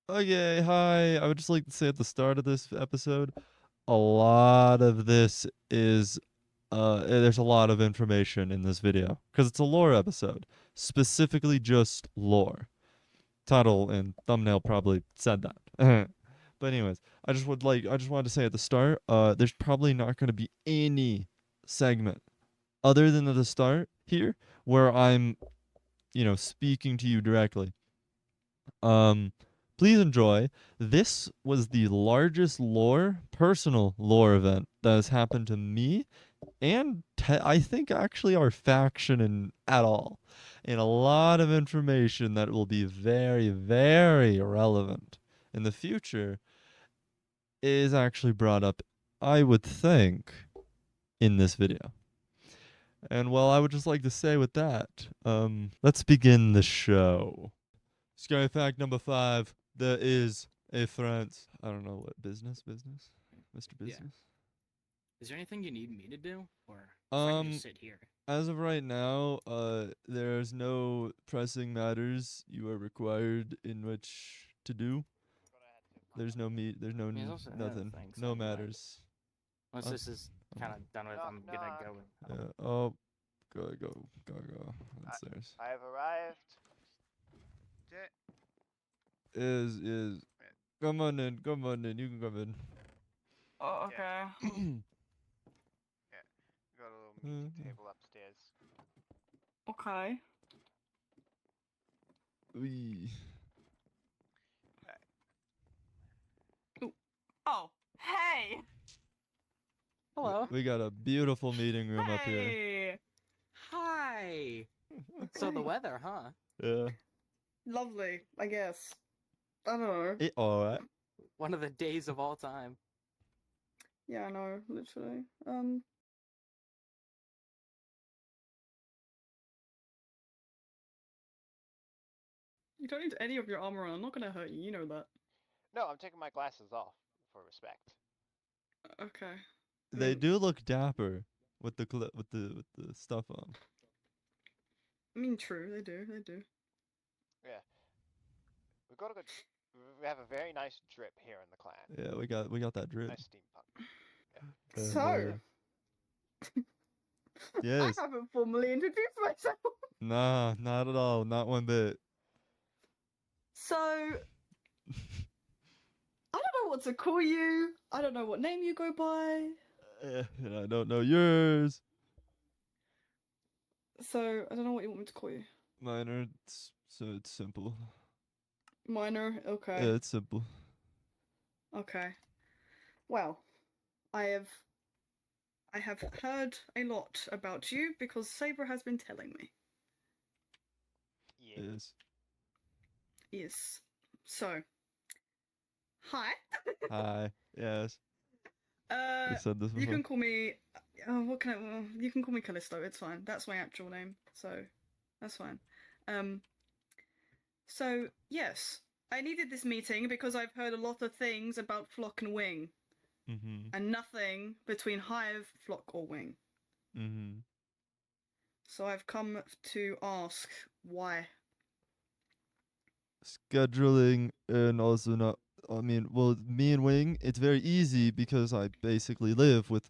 Okay, hi. I would just like to say at the start of this episode, a lot of this is there's a lot of information in this video because it's a lore episode, specifically just lore. Title and thumbnail probably said that. But anyways, I just wanted to say at the start, there's probably not going to be any segment other than at the start here where I'm, speaking to you directly. Um, Please enjoy. This was the largest personal lore event that has happened to me and I think actually our faction and at all. And a lot of information that will be very, very relevant in the future is actually brought up, I would think, in this video. And well, I would just like to say with that, let's begin the show. Scary fact number 5. There is a France. I don't know what business, Mr. Yeah. Business. Is there anything you need me to do, or if I can just Um, sit here? as of right now, there's no pressing matters you are required in which to do. There's no meat. There's no I mean, there's also other nothing. things No anyway. matters. Once Uh, this is kind of done with, Knock, I'm gonna knock. go. yeah. Oh, go downstairs. I have arrived. J- Is come on in. Come on in. You can come in. Oh, okay. Yeah, got a little meeting table upstairs. Okay. Wee. Oh, hey! Hello. We got a beautiful meeting room up here. Hey! Hi. So the weather, huh? Yeah. Lovely, I guess. I don't know. Alright. One of the days of all time. Yeah, I know, literally. You don't need any of your armor on. I'm not gonna hurt you. You know that. No, I'm taking my glasses off for respect. Okay. They Mm. do look dapper with the stuff on. I mean, true. They do. They do. Yeah, we got a good. We have a very nice drip here in the clan. Yeah, we got that drip. Nice steampunk. So, I Yes. haven't formally introduced myself. Nah, not at all. Not one bit. So, I don't know what to call you. I don't know what name you go by. And I don't know yours. So, I don't know what you want me to call you. Minor. So it's simple. Minor, okay. Yeah, it's simple. Okay. Well, I have heard a lot about you because Saber has been telling me. Yeah. Yes. Yes. So, hi. Hi. Yes. We said this You before. can call me. What can I? Well, you can call me Callisto. It's fine. That's my actual name. So, that's fine. So yes, I needed this meeting because I've heard a lot of things about Flock and Wing, and nothing between Hive, Flock, or Wing. So I've come to ask why. Scheduling and also not. I mean, well, me and Wing, it's very easy because I basically live with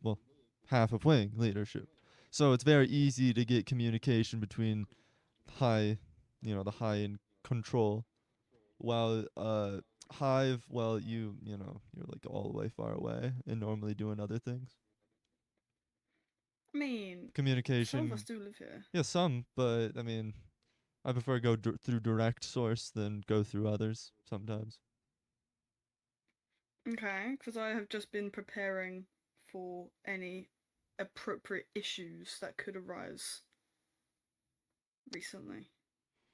half of Wing leadership, so it's very easy to get communication between high, the high in control, while Hive, well, you're like all the way far away and normally doing other things. I mean, some Communication, of us do live here. yeah, some, but I mean, I prefer go through direct source than go through others sometimes. Okay, because I have just been preparing for any appropriate issues that could arise recently.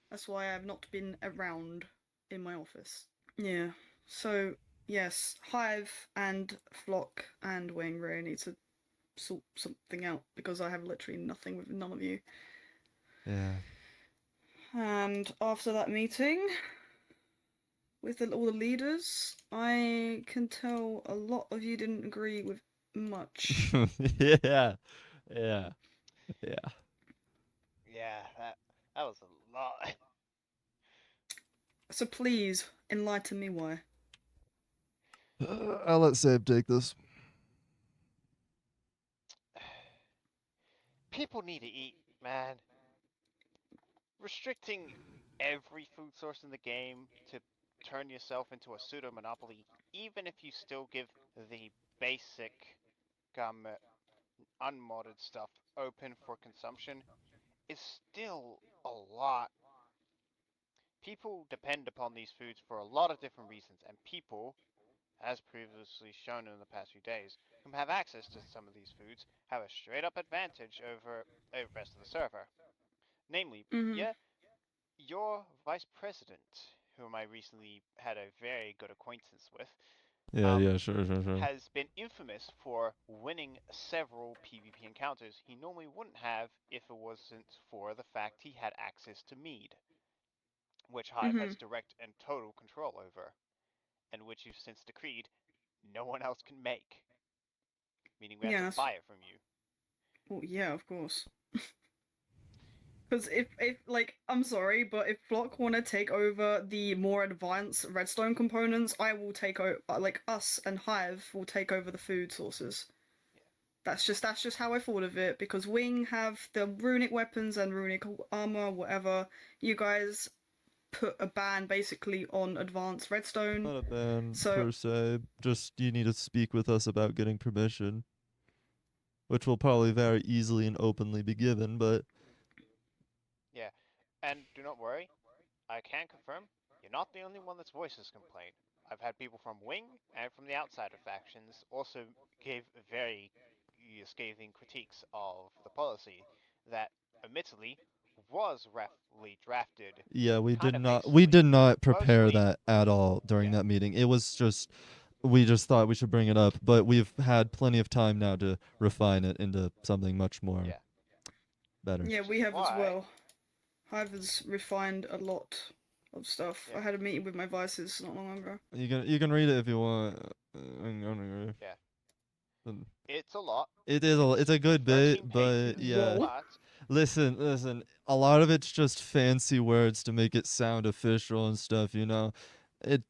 That's why I have not been around in my office. Yeah, so yes, Hive and Flock and Wing really need to sort something out because I have literally nothing with none of you. Yeah. And after that meeting with all the leaders, I can tell a lot of you didn't agree with much. Yeah. Yeah. Yeah, that was a lot. So please enlighten me why. I'll let Save take this. People need to eat, man. Restricting every food source in the game to turn yourself into a pseudo monopoly, even if you still give the basic unmodded stuff open for consumption, is still a lot. People depend upon these foods for a lot of different reasons, and people, as previously shown in the past few days, who have access to some of these foods have a straight up advantage over the rest of the server. Namely, Mhm. yeah, your vice president, whom I recently had a very good acquaintance with, Yeah, sure. has been infamous for winning several PvP encounters he normally wouldn't have if it wasn't for the fact he had access to mead, which Hive has Mhm. direct and total control over, and which you've since decreed no one else can make, meaning we have Yeah. to That's... buy it from you. Well, yeah, of course. Because if like, I'm sorry, but if Flock want to take over the more advanced redstone components, I will take over. Like us and Hive will take over the food sources. Yeah. That's just how I thought of it. Because Wing have the runic weapons and runic armor, whatever. You guys put a ban basically on advanced redstone. Not a ban So per se. Just you need to speak with us about getting permission, which will probably very easily and openly be given. But Yeah, and do not worry, I can confirm you're not the only one that's voiced this complaint. I've had people from Wing and from the outsider factions also give very scathing critiques of the policy that, admittedly, was roughly drafted yeah, kind of we hastily. did not prepare Mostly, that at all during yeah, that meeting. It was just we just thought we should bring it up, but we've had plenty of time now to refine it into something much more yeah. better. yeah, Which we is have as why, well. Hive has refined a lot of stuff. yeah, I had a meeting with my vices not long ago. You can read it if you want. I'm gonna agree. yeah, But it's a lot. it's a good 13 bit, but pages, yeah. Whoa. but Listen. A lot of it's just fancy words to make it sound official and stuff. You know, it.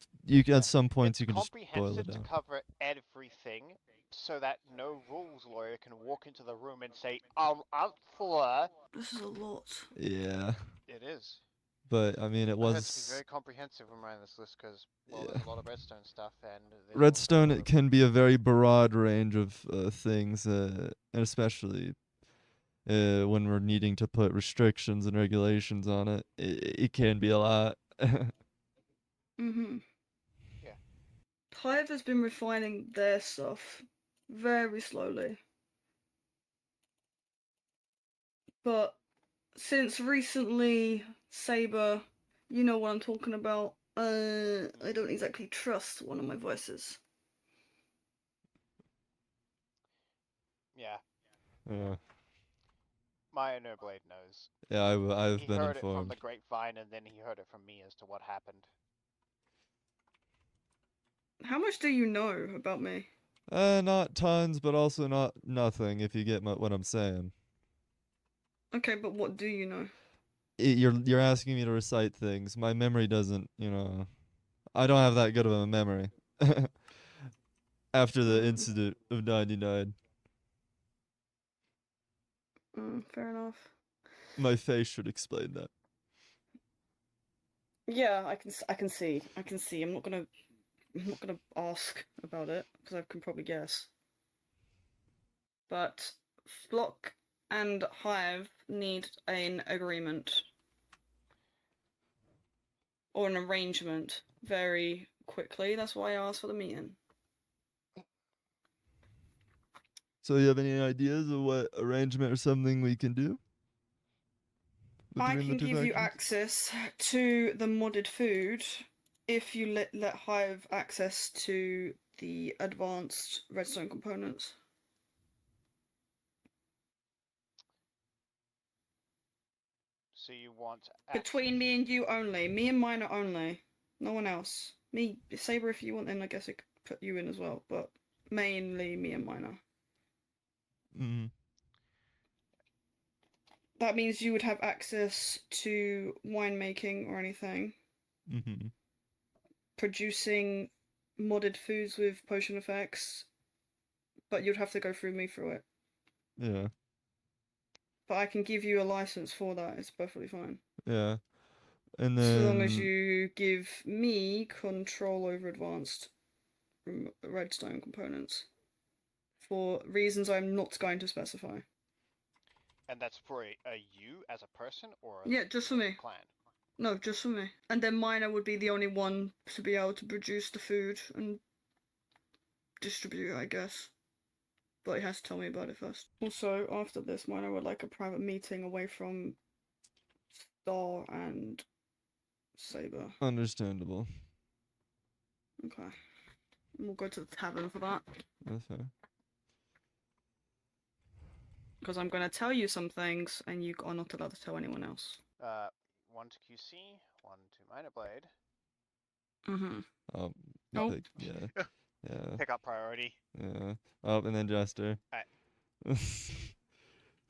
At yeah, some points it's you can just boil it comprehensive to down. cover everything, so that no rules lawyer can walk into the room and say, I'm for. This is a lot. Yeah, It is. but I mean, it I had to be was. very comprehensive when writing this list because, well, Yeah. there's a lot of redstone stuff, and there's also a Redstone lot it of can be a very broad range of things, and especially when we're needing to put restrictions and regulations on it, it can be a lot. Mm-hmm. yeah. Hive has been refining their stuff very slowly. But since recently, Saber, you know what I'm talking about, I don't exactly trust one of my voices. Yeah. Yeah, My inner blade knows. yeah, I've He been heard it from the informed. grapevine, and then he heard it from me as to what happened. How much do you know about me? Not tons, but also not nothing. If you get what I'm saying. Okay, but what do you know? You're asking me to recite things. My memory doesn't. I don't have that good of a memory. After the Mm, incident of '99, fair enough. my face should explain that. Yeah, I can see. I'm not gonna ask about it because I can probably guess. But Flock and Hive need an agreement or an arrangement very quickly. That's why I asked for the meeting. So you have any ideas of what arrangement or something we can do I between the can two give you factions? access to the modded food if you let Hive access to the advanced redstone components. So you want Between me access. and you only. Me and Miner only. No one else. Me, Saber, if you want, then I guess I could put you in as well, but mainly me and Miner. Mm. That means you would have access to winemaking or anything. Mm-hmm. producing modded foods with potion effects, but you'd have to go through me through it. Yeah. But I can give you a license for that. It's perfectly fine. Yeah. And So long as then you give me control over advanced redstone components for reasons I'm not going to specify. And that's for a you as a person or Yeah, just for me. clan? No, just for me. And then Miner would be the only one to be able to produce the food and distribute it, I guess. But he has to tell me about it first. Also, after this, Miner would like a private meeting away from Star and Saber. understandable. Okay. We'll go to the tavern for that. That's fair. Because I'm going to tell you some things, and you are not allowed to tell anyone else. 1 to QC, 1 to Minor Blade. Mm-hmm. Oh. Nope. Yeah. Yeah. Pick up priority. Yeah. Oh, and then Jester. Alright.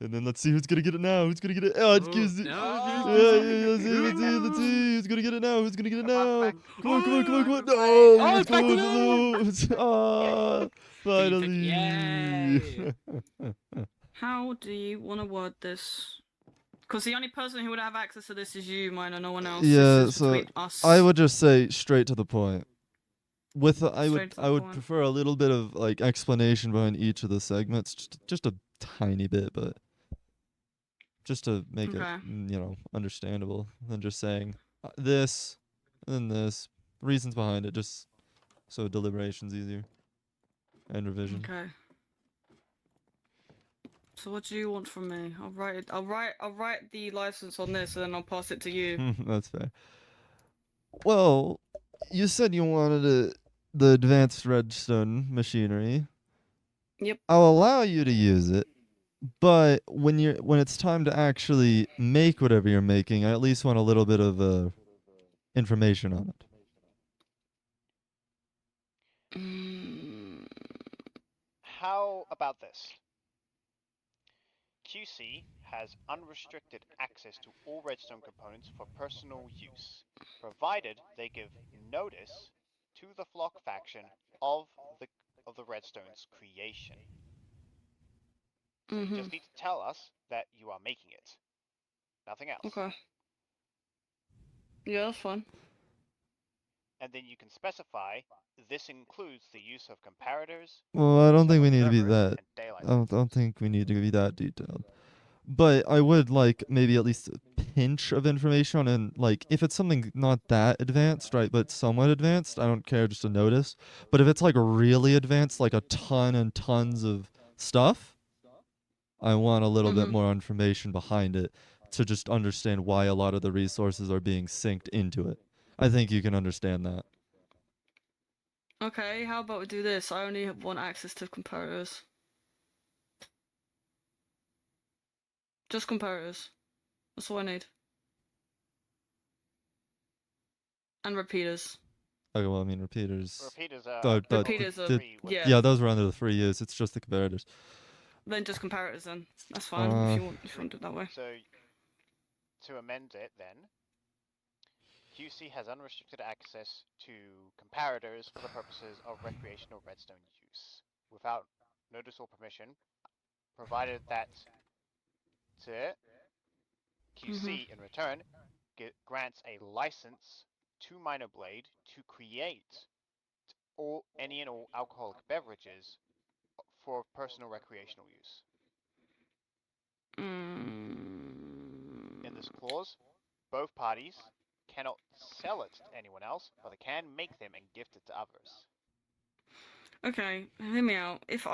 And then let's see who's gonna get it now. Who's gonna get it? Oh, it's QC. Let's see. Who's gonna get it now? Who's gonna get it now? Come on. Oh, No, it's back to lose. Ah, finally. Yay. How do you want to word this? Because the only person who would have access to this is you, Miner, no one else. Yeah, This is so between us. I would just say straight to the point. I Straight to the would point. prefer a little bit of like explanation behind each of the segments, just a tiny bit, but just to make it Okay. understandable than just saying this and then this, reasons behind it, just so deliberation's easier and revision. Okay. So what do you want from me? I'll write the license on this, and then I'll pass it to you. That's fair. Well, you said you wanted the advanced redstone machinery. Yep. I'll allow you to use it, but when it's time to actually make whatever you're making, I at least want a little bit of information on it. How about this? QC has unrestricted access to all redstone components for personal use, provided they give notice to the Flock faction of the redstone's creation. So you just need to tell us that you are making it. Nothing else. Okay. Yeah, that's fine. And then you can specify this includes the use of comparators. Well, I don't think we need to be servers, that. and daylight I don't think we need to be that detailed. But I would like maybe at least a pinch of information on, and like if it's something not that advanced, right, but somewhat advanced, I don't care, just to notice. But if it's like really advanced, like a ton and tons of stuff, I want a little bit more information behind it to just understand why a lot of the resources are being synced into it. I think you can understand that. Okay, how about we do this? I only want access to comparators. Just comparators. That's all I need. And repeaters. Okay, well, I mean, repeaters. Repeaters Repeaters are yeah. Yeah, those were under the free use. It's just the comparators. Then just comparators then. That's fine if you want to do it that way. So to amend it then, QC has unrestricted access to comparators for the purposes of recreational redstone use, without notice or permission, provided that to QC in return grants a license to Minor Blade to create any and all alcoholic beverages for personal recreational use. In this clause, both parties cannot sell it to anyone else, but they can make them and gift it to others. Okay, hear me out. If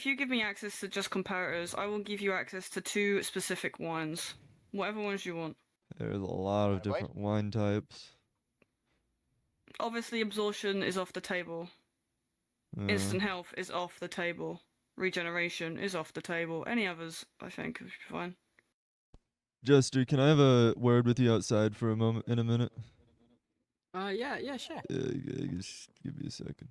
you give me access to just comparators, I will give you access to 2 specific wines. Whatever ones you want. There's a lot of Minor Blade? different wine types. Obviously, absorption is off the table. Instant health is off the table. Regeneration is off the table. Any others, I think, would be fine. Jester, can I have a word with you outside for a minute? Yeah, sure. Just give me a second.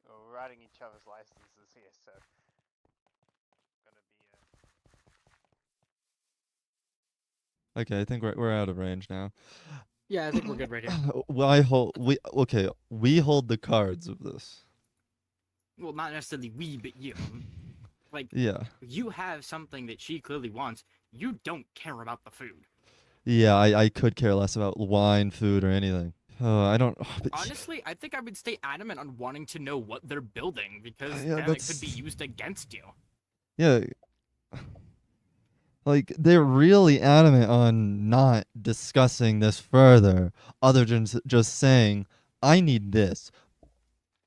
We're writing each other's licenses here, so Okay, I think we're out of range now. Yeah, I think we're good right here. We hold the cards of this. Well, not necessarily we, but you. Like, Yeah. you have something that she clearly wants. You don't care about the food. Yeah, I could care less about wine, food, or anything. I don't. But Honestly, I think I would stay adamant on wanting to know what they're building because yeah, then it could be that's used against you. yeah. Like they're really adamant on not discussing this further, other than just saying, "I need this."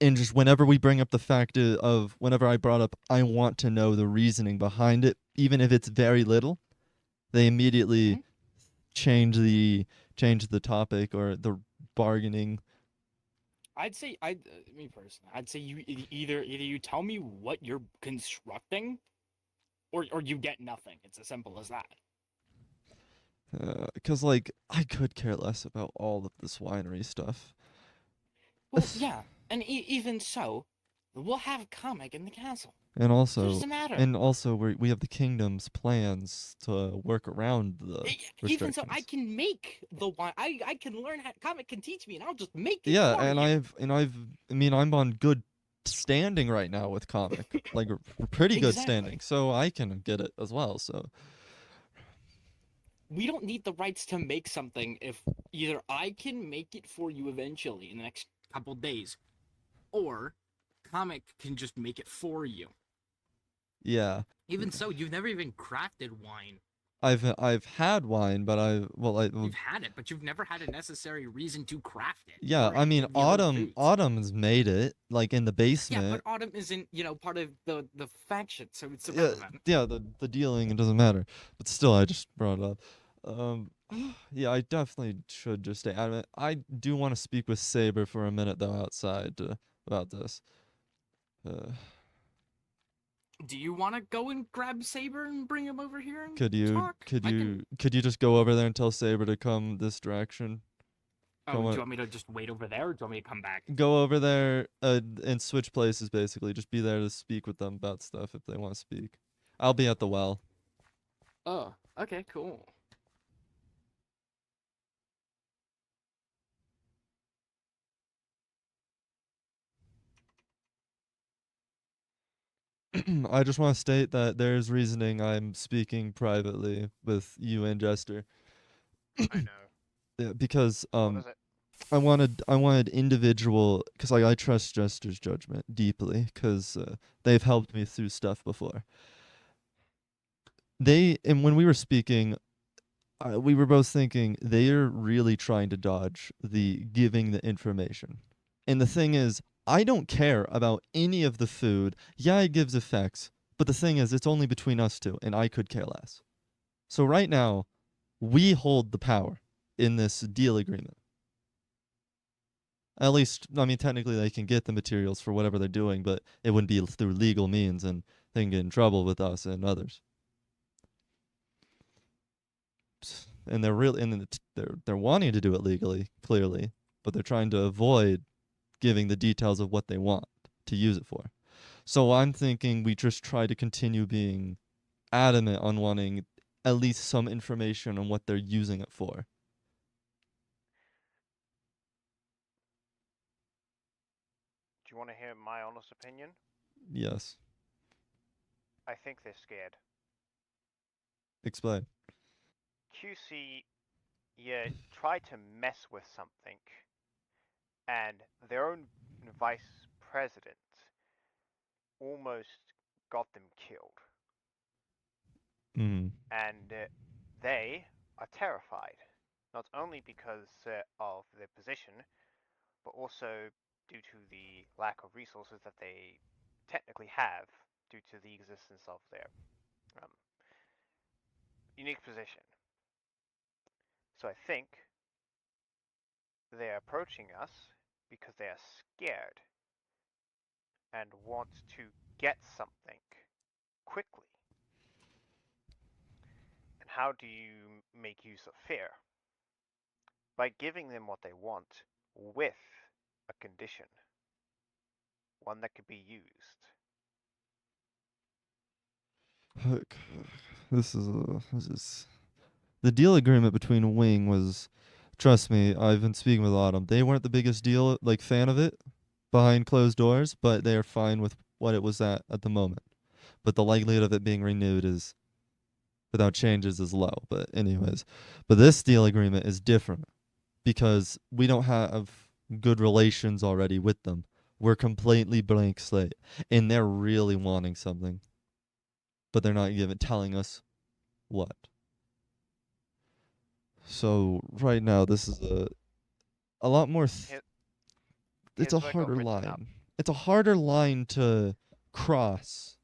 And just whenever we bring up the fact of whenever I brought up, I want to know the reasoning behind it, even if it's very little, they immediately Mhm. change the topic or the bargaining. I'd say me personally, I'd say either you tell me what you're constructing, or you get nothing. It's as simple as that. Because like I could care less about all of this winery stuff. Well, yeah, and even so, we'll have comic in the castle. And So it also, doesn't matter. we have the kingdom's plans to work around the Even so, I restrictions. can make the wine. I can learn how comic can teach me, and I'll just make it Yeah, for you. I mean, I'm on good standing right now with comic, like pretty good Exactly. standing, so I can get it as well. So We don't need the rights to make something if either I can make it for you eventually in the next couple days, or comic can just make it for you. yeah, Even so, you've never even crafted wine. I've had wine, but You've had it, but you've never had a necessary reason to craft it yeah, or I any mean, of the other foods. Autumn's made it like in the Yeah, but basement. Autumn isn't, part of the faction, so it's Yeah, irrelevant. yeah, the dealing it doesn't matter, but still, I just brought it up. Um, Mhm. yeah, I definitely should just stay adamant. I do want to speak with Saber for a minute though outside about this. Uh, Do you want to go and grab Saber and bring him over here and could you talk? could I can. you could you just go over there and tell Saber to come this direction? Oh, Come do you on, want me to just wait over there, or do you want me to come back? go over there and switch places. Basically, just be there to speak with them about stuff if they want to speak. I'll be at the well. Oh, okay, cool. I just want to state that there's reasoning I'm speaking privately with you and Jester. I know. Yeah, because What is it? I wanted individual because I trust Jester's judgment deeply because they've helped me through stuff before. And when we were speaking, we were both thinking they're really trying to dodge the giving the information. And the thing is, I don't care about any of the food. Yeah, it gives effects, but the thing is, it's only between us two, and I could care less. So right now, we hold the power in this deal agreement. At least, I mean, technically they can get the materials for whatever they're doing, but it wouldn't be through legal means, and they can get in trouble with us and others. And they're wanting to do it legally, clearly, but they're trying to avoid giving the details of what they want to use it for. So I'm thinking we just try to continue being adamant on wanting at least some information on what they're using it for. Do you want to hear my honest opinion? Yes. I think they're scared. Explain. QC, yeah, tried to mess with something, and their own vice president almost got them killed. Mm. And they are terrified, not only because of their position, but also due to the lack of resources that they technically have due to the existence of their um, unique position. So I think they're approaching us because they are scared and want to get something quickly. And how do you make use of fear? By giving them what they want with a condition, one that could be used. Look, this is The deal agreement between Wing was, trust me, I've been speaking with Autumn. They weren't the biggest deal like fan of it behind closed doors, but they are fine with what it was at the moment. But the likelihood of it being renewed is without changes is low. But anyways, but this deal agreement is different because we don't have good relations already with them. We're completely blank slate, and they're really wanting something, but they're not telling us what. So right now, this is a lot more. Here- It's Here's a what I got harder written up. line. It's a harder line to cross,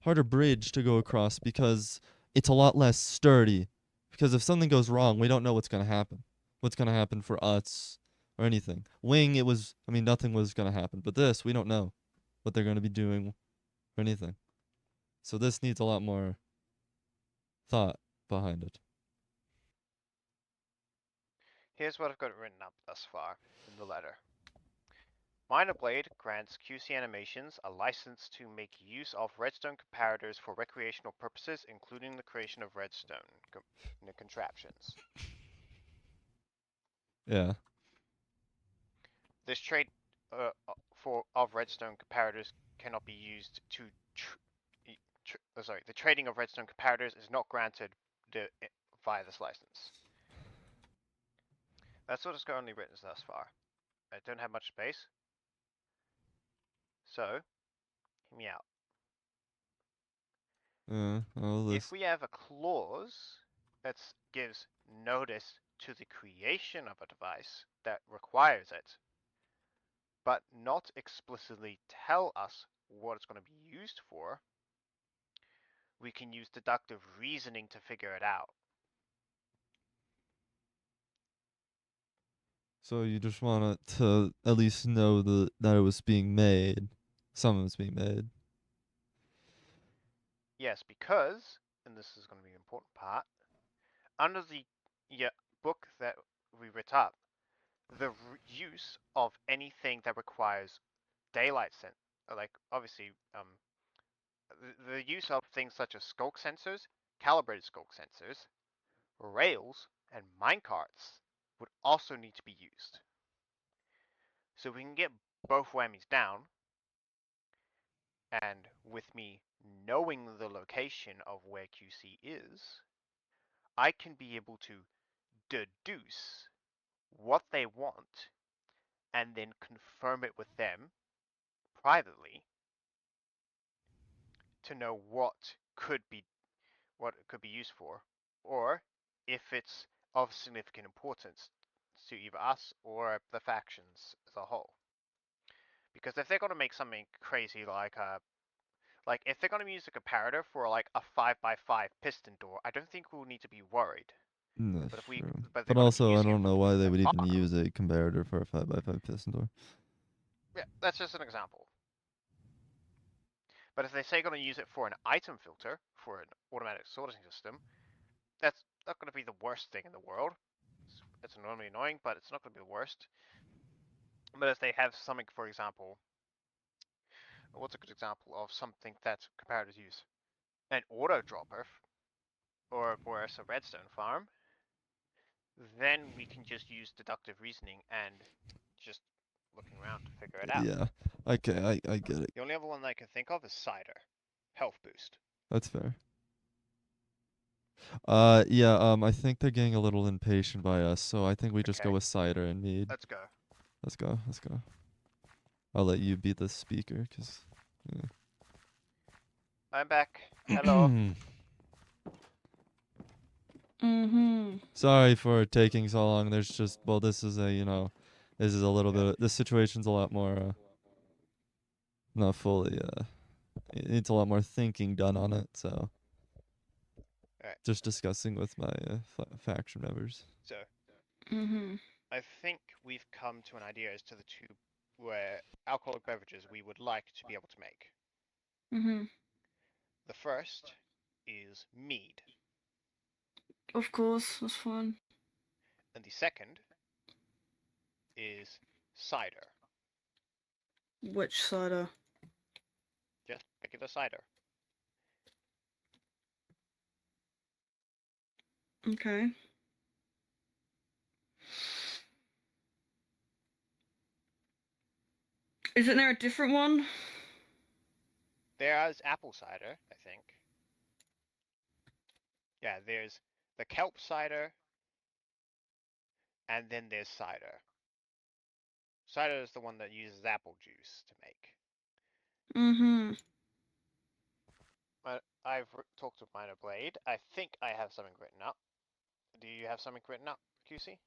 harder bridge to go across because it's a lot less sturdy. Because if something goes wrong, we don't know what's gonna happen. What's gonna happen for us or anything. Wing, it was. I mean, nothing was gonna happen. But this, we don't know what they're gonna be doing or anything. So this needs a lot more thought behind it. Here's what I've got written up thus far in the letter. Minor Blade grants QC Animations a license to make use of redstone comparators for recreational purposes, including the creation of redstone contraptions. Yeah. This trade of redstone comparators cannot be used to. The trading of redstone comparators is not granted via this license. That's what is currently written thus far. I don't have much space, so hear me out. All this. If we have a clause that gives notice to the creation of a device that requires it, but not explicitly tell us what it's going to be used for, we can use deductive reasoning to figure it out. So you just want to at least know that it was being made. Some of it's being made. Yes, because, and this is going to be an important part, under the book that we writ up, the use of anything that requires daylight like obviously the use of things such as skulk sensors, calibrated skulk sensors, rails, and minecarts would also need to be used. So we can get both whammies down, and with me knowing the location of where QC is, I can be able to deduce what they want and then confirm it with them privately to know what it could be used for, or if it's of significant importance to either us or the factions as a whole. Because if they're going to make something crazy like if they're going to use a comparator for like a 5x5 piston door, I don't think we'll need to be worried. That's But true. but they're But going to be also, I using it don't for know why they would even bottom. use a comparator for a 5x5 piston door. Yeah, that's just an example. But if they say going to use it for an item filter, for an automatic sorting system, that's not going to be the worst thing in the world. It's normally annoying, but it's not going to be the worst. But if they have something, for example, what's a good example of something that comparators use? An auto dropper, or worse, a redstone farm, then we can just use deductive reasoning and just looking around to figure it out. Yeah. Okay, I get it. The only other one I can think of is cider, health boost. That's fair. Yeah, I think they're getting a little impatient by us, so I think we just go Okay, with cider and mead. let's go. Let's go. Let's go. I'll let you be the speaker, cause. I'm back. Hello. Mm-hmm. Sorry for taking so long. There's just this is this is a little Yeah. bit. This situation's a lot more not fully it needs a lot more thinking done on it. So Alright, just discussing with my faction members. so Mm-hmm. I think we've come to an idea as to the two where alcoholic beverages we would like to be able to make. Mm-hmm. The first is mead, Of course, that's fine. and the second is cider. Which cider? Just regular cider. Okay. Isn't there a different one? There's apple cider, I think. Yeah, there's the kelp cider, and then there's cider. Cider is the one that uses apple juice to make. Mm-hmm. I've talked with Minor Blade. I think I have something written up. Do you have something written up, QC?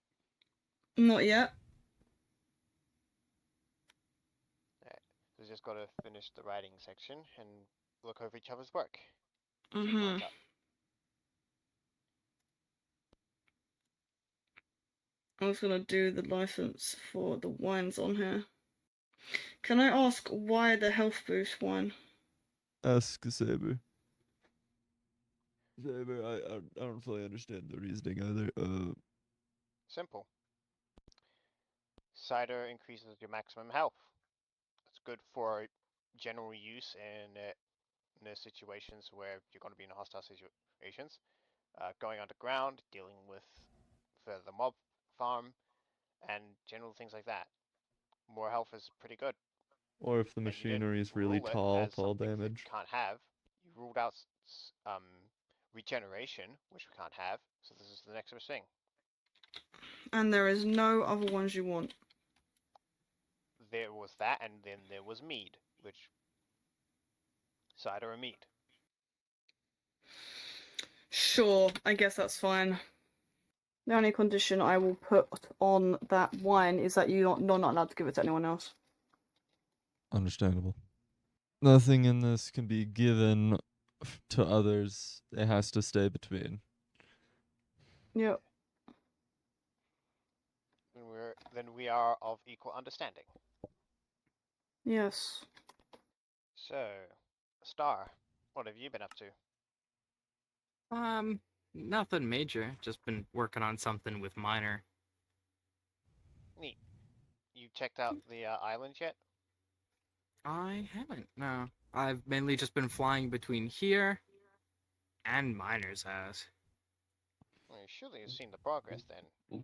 Not yet. Yeah. So we just got to finish the writing section and look over each other's work. Keep Mm-hmm. mine up. I was gonna do the license for the wines on here. Can I ask why the health boost one? Ask Saber. Saber, I don't fully understand the reasoning either. Simple. Cider increases your maximum health. It's good for general use in the situations where you're going to be in hostile situations. Going underground, dealing with the mob farm, and general things like that. More health is pretty good. Or if the And you didn't machinery is really rule it tall, as fall something that damage. you can't have. You ruled out regeneration, which we can't have. So this is the next best thing. And there is no other ones you want. There was that, and then there was mead, which cider and mead. Sure, I guess that's fine. The only condition I will put on that wine is that you're not allowed to give it to anyone else. Understandable. Nothing in this can be given to others. It has to stay between. Yep. Then we are of equal understanding. Yes. So, Star, what have you been up to? Nothing major. Just been working on something with Minor. Neat. You checked out the island yet? I haven't. No, I've mainly just been flying between here and Minor's house. Well, surely you've seen the progress then.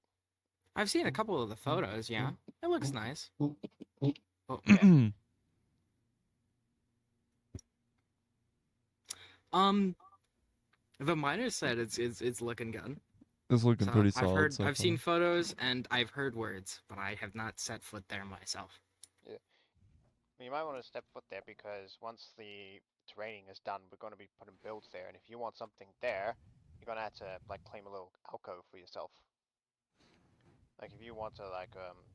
I've seen a couple of the photos. Yeah, it looks nice. Oh, Yeah. the Minor said it's looking good. It's looking So pretty solid so I've far. seen photos and I've heard words, but I have not set foot there myself. You might want to step foot there because once the training is done, we're going to be putting builds there, and if you want something there, you're going to have to like claim a little alcove for yourself. Like if you want to like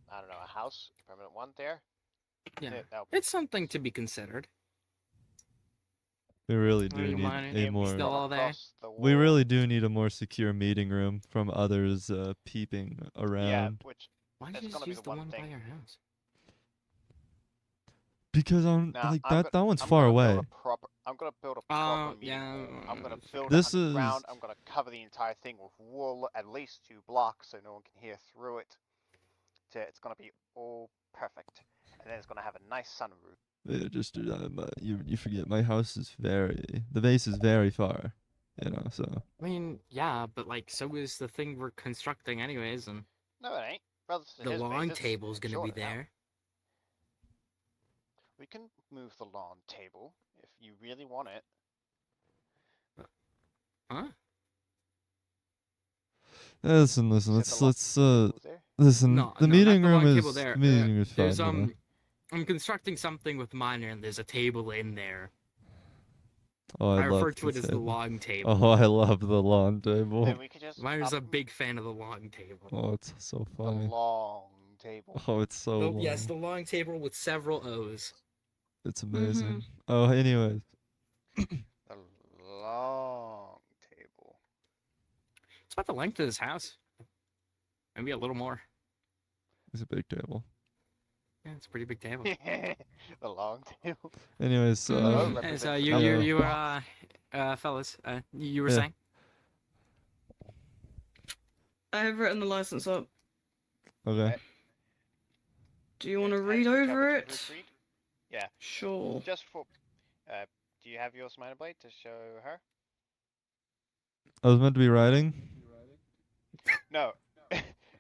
I don't know, a house, a permanent one there. Yeah, that'll be it's something to be considered. We really I do mean, need Minor, a name more. still all there? across the We wall. really do need a more secure meeting room from others peeping Yeah, around. which Why That's did you gonna just be use the the one one by thing. your house? Because now like I'm that one's I'm far gonna build away. I'm gonna build a proper meeting Yeah. hall. I'm gonna build This it underground. is- I'm gonna cover the entire thing with wool, at least 2 blocks, so no one can hear through it. It's gonna be all perfect, and then it's gonna have a nice sunroof. Yeah, just you forget my house is the base is very far, so I mean, yeah, but like, so is the thing we're constructing anyways, and No, it ain't. Brothers to the his long base, table's it's gonna be shorter now. there. We can move the lawn table if you really want it. Huh? listen, You said let's the lawn table's there? listen. No, The no, meeting not the room long is table there. the meeting room is fine. There's I'm constructing something with Minor, and there's a table in there. Oh, I I love refer to it this as the table. long table. Oh, I love the lawn table. Then we could just Minor's a big fan of the long table. Oh, it's so the funny. long table. Oh, it's so long. Yes, the long table with several O's. It's amazing. Oh, anyways. The long table. It's about the length of this house. Maybe a little more. It's a big table. Yeah, it's a pretty big table. The long table. Anyways, The O Mhm. Hey, represents so the you number. were fellas, you were Yeah. saying? I have written the license up. okay. Do you want to Has read your over travel to it? proofread? Yeah. Sure. Just for. Do you have your Sminer Blade to show her? I was meant to be writing. No,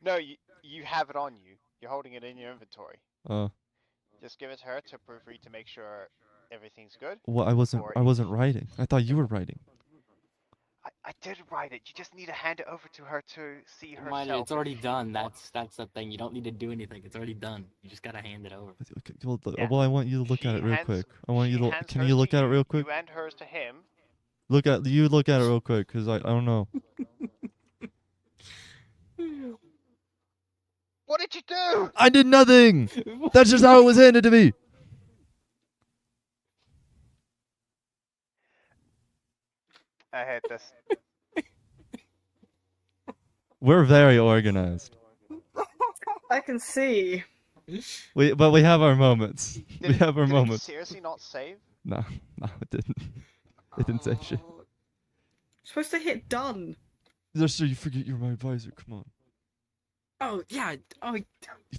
no, you have it on you. You're holding it in your inventory. Oh, Just give it to her to proofread to make sure everything's good. well, I before wasn't you- writing. I thought you were writing. I did write it. You just need to hand it over to her to see herself. Minor, it's if already she done. wants- That's the thing. You don't need to do anything. It's already done. You just gotta hand it over. Okay, well, Yeah. well, I want you to look at She it real hands- quick. I want you she to. hands Can hers you to look at it real quick? You and hers to him. Look at it real quick, cause I don't know. What did you do? I did nothing. That's just how it was handed to me. I hate this. We're very organized. I can see. But we have our moments. Did We have our did it moments. seriously not save? No, it didn't. It didn't say shit. Oh. Supposed to hit done. Just so you forget you're my advisor. Come on. Oh yeah. Oh You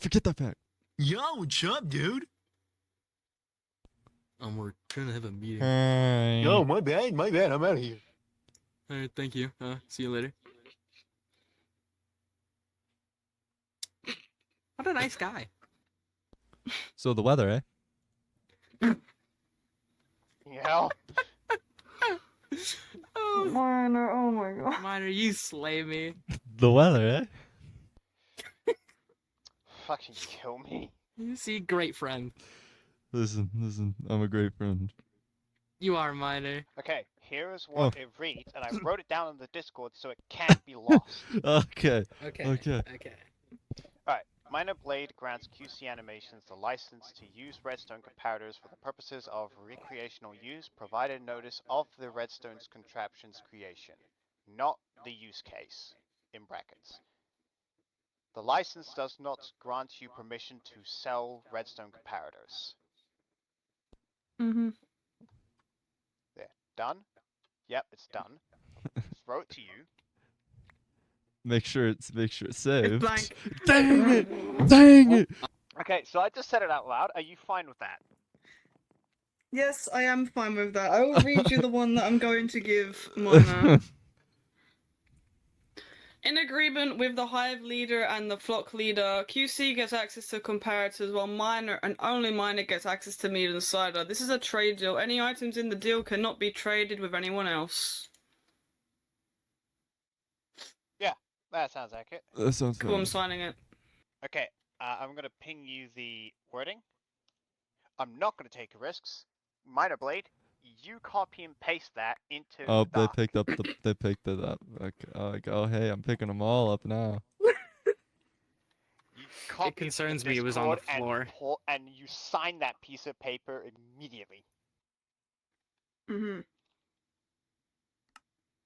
forget that fact. yo, what's up, dude? We're trying to have a meeting. Hey. my bad. I'm out of here. All right, thank you. See you later. What a nice guy. So the weather, eh? Yeah. Oh, Minor, oh my god. Minor, you slay me. The weather, eh? Fucking kill me. You see, great friend. Listen. I'm a great friend. You are, Minor. Okay, here is what Oh. it reads, and I wrote it down in the Discord so it can't be lost. Okay. Okay. Okay. Minor Blade grants QC Animations the license to use redstone comparators for the purposes of recreational use, provided notice of the redstone's contraption's creation, not the use case, in brackets. The license does not grant you permission to sell redstone comparators. Mm-hmm. There. Done? Yep, it's done. Just wrote to you. Make sure it's saved. blank. Dang it! Dang it! Okay, so I just said it out loud. Are you fine with that? Yes, I am fine with that. I will read you the one that I'm going to give Minor. In agreement with the Hive leader and the flock leader, QC gets access to comparators while Minor and only Minor gets access to meat and cider. This is a trade deal. Any items in the deal cannot be traded with anyone else. That sounds accurate. That sounds Cool, I'm fun. signing it. Okay, I'm gonna ping you the wording. I'm not gonna take risks. Minor Blade, you copy and paste that into Oh, the doc. they picked it up. Like, oh hey, I'm picking them all up now. You copy it to the concerns me it was on the Discord floor. and you sign that piece of paper immediately. Mm-hmm.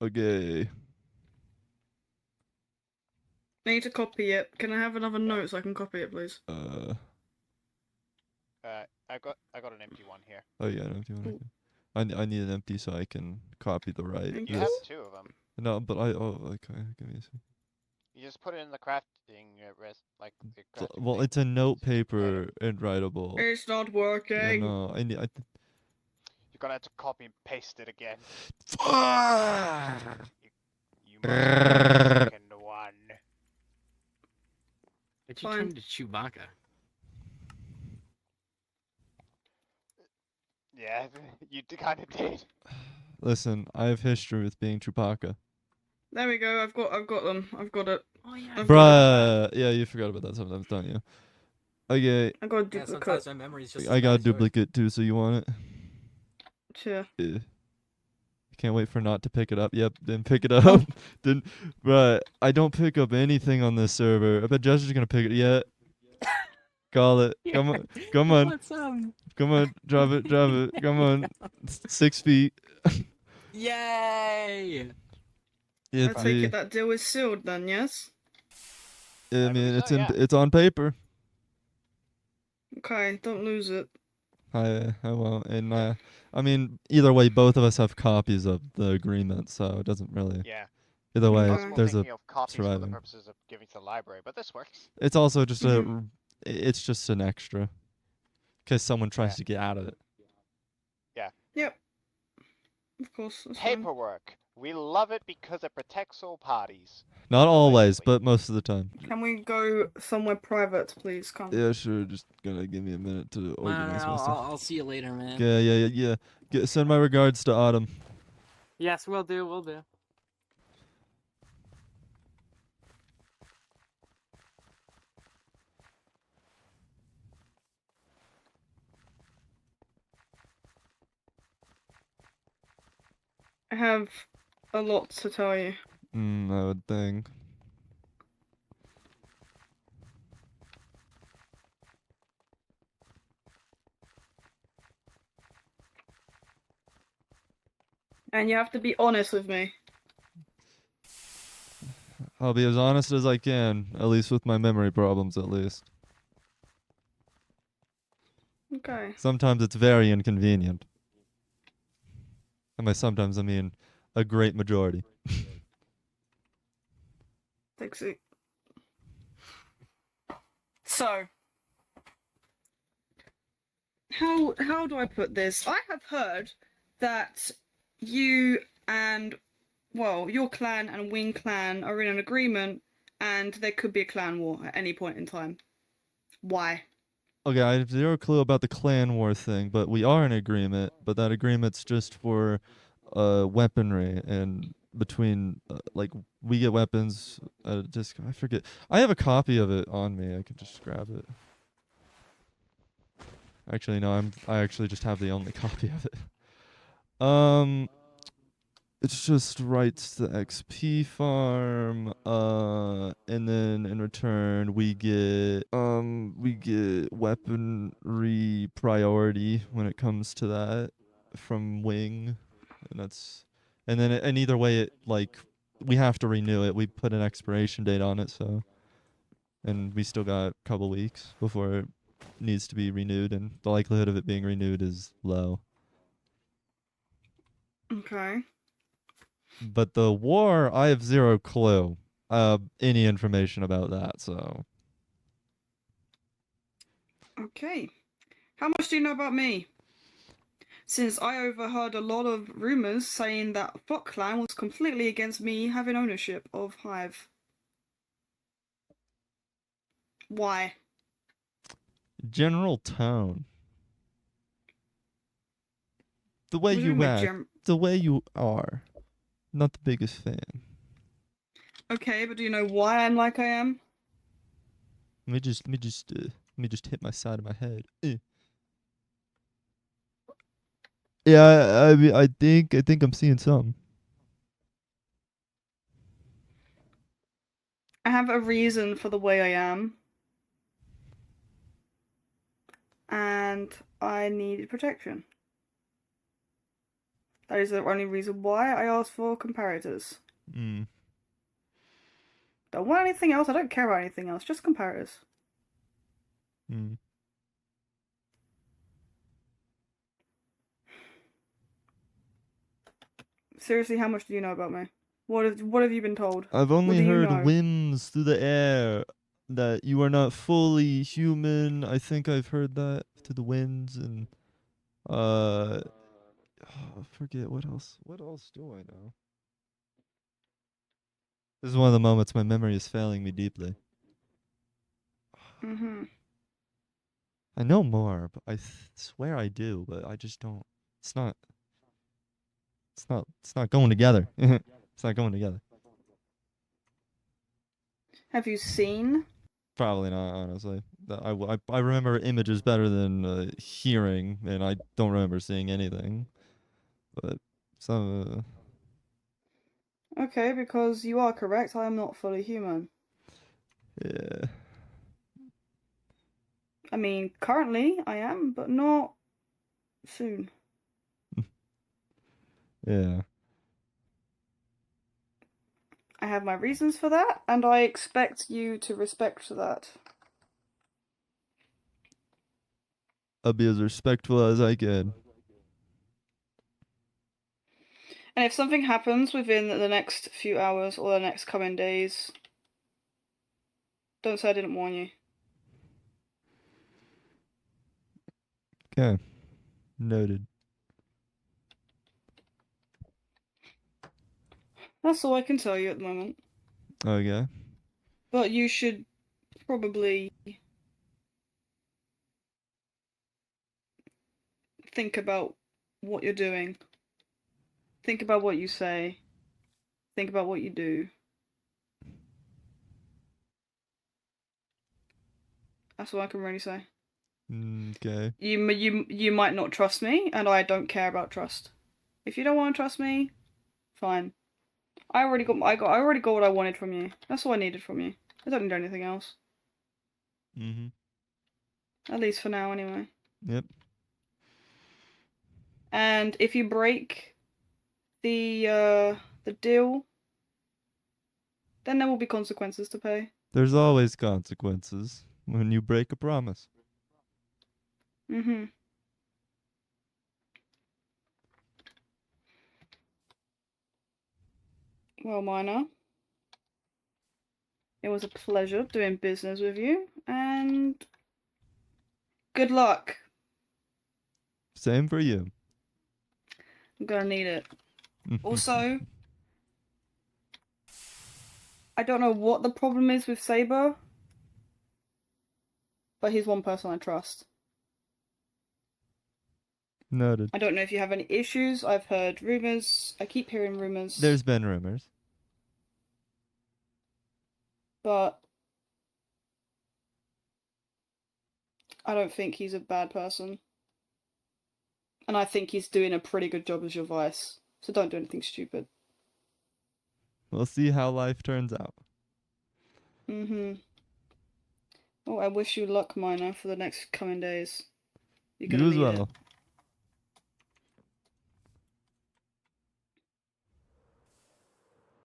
Okay. I need to copy it. Can I have another note so I can copy it, please? I got an empty one here. Oh yeah, no, if you want I need an empty so I can copy the right. Thank You you. have this. two of them. No, but okay, give me a second. You just put it in the crafting the crafting Well, thing. it's a note paper and writable. It's not Yeah, working. no, You're gonna have to copy and paste it again. You must do the second one. But you Fine. turned to Chewbacca. Yeah, you kind of did. Listen, I have history with being Chewbacca. There we go. I've got them. I've got it. Oh yeah. I've Bruh, yeah, you forgot about that sometimes, don't you? Okay, I got a Yeah, duplicate. sometimes my memory's just. I got a duplicate too, so you want it? Sure. Can't wait for not to pick it up. Yep, didn't pick it up. Didn't. Bruh, I don't pick up anything on this server. I bet Josh is gonna pick it. Yeah. Call it. Come on, come on, What's up? come on. Drop it, drop it. Come on. 6 feet. Yay! I It's take it that deal is sealed then, yes? I I mean, believe so, yeah. it's on paper. Okay, don't lose it. I won't. And I mean, either way, both of us have copies of the agreement, so it doesn't really. Yeah. Either way, I Okay. was more there's a. thinking of copies for the surviving. purposes of giving to the library, but this works. It's also just Mhm. it's just an extra, in case someone tries Yeah. to get out of it. Yep. Of course. That's fine. Paperwork. We love it because it protects all parties. Not always, Allegedly. but most of the time. Can we go somewhere private, please? Come. Yeah, sure. Just gonna give me a minute to organize my stuff. I'll see you later, man. Yeah. Send my regards to Autumn. Yes, we'll do. I have a lot to tell you. I would think. And you have to be honest with me. I'll be as honest as I can, at least with my memory problems, at least. Okay. Sometimes it's very inconvenient. And by sometimes I mean a great majority. Dixie. So, how do I put this? I have heard that you and, well, your clan and Wing clan are in an agreement and there could be a clan war at any point in time. Why? Okay, I have zero clue about the clan war thing, but we are in agreement. But that agreement's just for weaponry and between like we get weapons at a discount. I forget. I have a copy of it on me. I can just grab it. Actually, no. I actually just have the only copy of it. It's just rights to XP farm, and then in return we get weaponry priority when it comes to that from Wing, and either way it like we have to renew it. We put an expiration date on it, so and we still got a couple weeks before it needs to be renewed, and the likelihood of it being renewed is low. Okay. But the war, I have zero clue. Any information about that, so. Okay. How much do you know about me? Since I overheard a lot of rumors saying that Flock Clan was completely against me having ownership of Hive. Why? General tone. The way What do you you mean by act, the way you are. Not the biggest fan. Okay, but do you know why I'm like I am? Let me just hit my side of my head. Yeah, I think I'm seeing something. I have a reason for the way I am. And I needed protection. That is the only reason why I asked for comparators. Don't want anything else, I don't care about anything else, just comparators. Seriously, how much do you know about me? What have you been told? I've What only do you heard know? whims through the air that you are not fully human. I think I've heard that to the winds and I forget what else. What else do I know? This is one of the moments my memory is failing me deeply. I know more, but I swear I do, but I just don't. It's not. It's not going together. It's not going together. Have you seen? Probably not, honestly. I remember images better than hearing, and I don't remember seeing anything. But some. Okay, because you are correct, I am not fully human. Yeah. I mean, currently I am, but not soon. Yeah. I have my reasons for that, and I expect you to respect that. I'll be as respectful as I can. And if something happens within the next few hours or the next coming days, don't say I didn't warn you. Okay. Noted. That's all I can tell you at the moment. Okay. But you should probably think about what you're doing. Think about what you say. Think about what you do. That's all I can really say. Okay. You might not trust me, and I don't care about trust. If you don't want to trust me, fine. I already got what I wanted from you. That's all I needed from you. I don't need anything else. Mm-hmm. At least for now, anyway. Yep. And if you break the deal, then there will be consequences to pay. There's always consequences when you break a promise. Mm-hmm. Well, Minor, it was a pleasure doing business with you, and good luck. Same for you. I'm gonna need it. Also, I don't know what the problem is with Saber, but he's one person I trust. Noted. I don't know if you have any issues. I've heard rumors. I keep hearing rumors. There's been rumors. But I don't think he's a bad person. And I think he's doing a pretty good job as your vice. So don't do anything stupid. We'll see how life turns out. Mm-hmm. Well, I wish you luck, Minor, for the next coming days. You're You gonna as need well. it.